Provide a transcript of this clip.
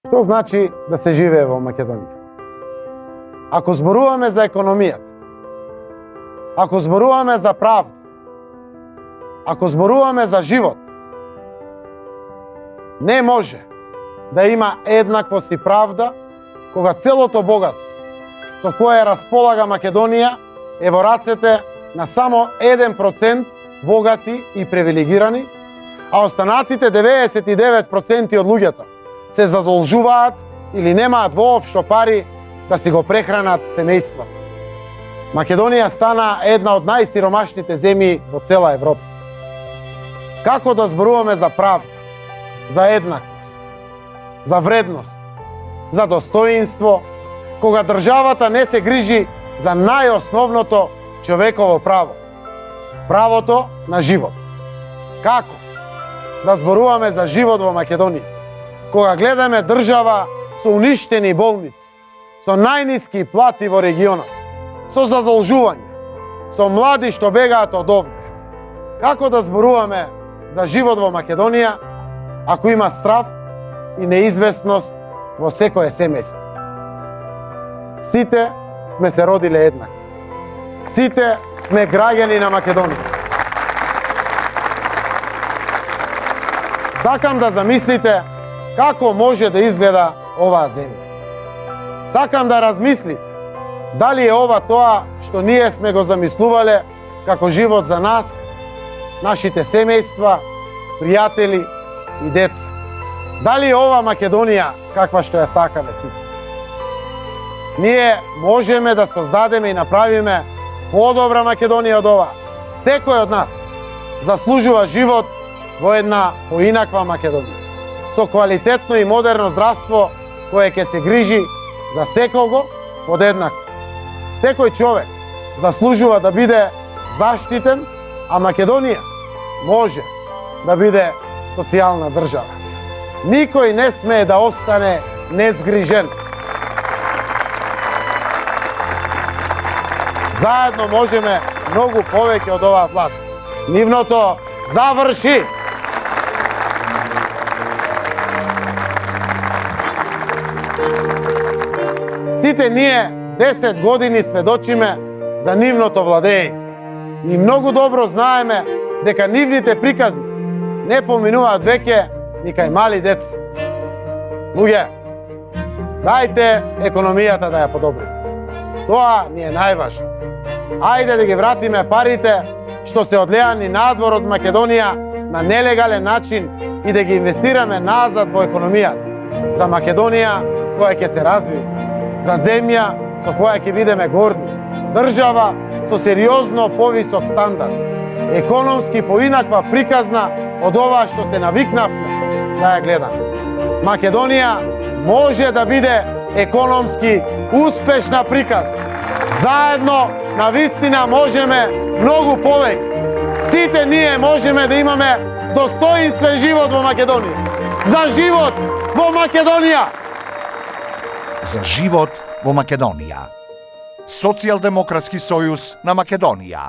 Што значи да се живее во Македонија? Ако зборуваме за економијата, ако зборуваме за правда, ако зборуваме за живот, не може да има еднаквост и правда кога целото богатство со кое располага Македонија е во рацете на само 1% богати и привилегирани, а останатите 99% од луѓето се задолжуваат или немаат воопшто пари да си го прехранат семејството. Македонија стана една од најсиромашните земји во цела Европа. Како да зборуваме за правда, за еднаквост, за вредност, за достоинство, кога државата не се грижи за најосновното човеково право, правото на живот? Како да зборуваме за живот во Македонија, кога гледаме држава со уништени болници, со најниски плати во регионот, со задолжување, со млади што бегаат од овде? Како да зборуваме за живот во Македонија ако има страф и неизвестност во секое семејство? Сите сме се родиле еднакви. Сите сме граѓани на Македонија. Сакам да замислите како може да изгледа оваа земја. Сакам да размислите дали е ова тоа што ние сме го замислувале како живот за нас, нашите семејства, пријатели и деца. Дали е ова Македонија каква што ја сакаме сите? Ние можеме да создадеме и направиме подобра Македонија од ова. Секој од нас заслужува живот во една поинаква Македонија, со квалитетно и модерно здравство кое ќе се грижи за секого подеднакво. Секој човек заслужува да биде заштитен, а Македонија може да биде социјална држава. Никој не смее да остане незгрижен. Заедно можеме многу повеќе од оваа власт. Нивното заврши! Сите ние 10 години сведочиме за нивното владење и многу добро знаеме дека нивните приказни не поминуваат веќе ни кај мали деца. Луѓе, дајте економијата да ја подобриме. Тоа ни е најважно. Ајде да ги вратиме парите што се одлеани надвор од Македонија на нелегален начин и да ги инвестираме назад во економијата. За Македонија која ќе се развива, за земја со која ќе бидеме горди, држава со сериозно повисок стандард, економски поинаква приказна од ова што се навикнавме да ја гледаме. Македонија може да биде економски успешна приказна. Заедно навистина можеме многу повеќе. Сите ние можеме да имаме достоинствен живот во Македонија. За живот во Македонија! За живот во Македонија. Социјалдемократски сојуз на Македонија.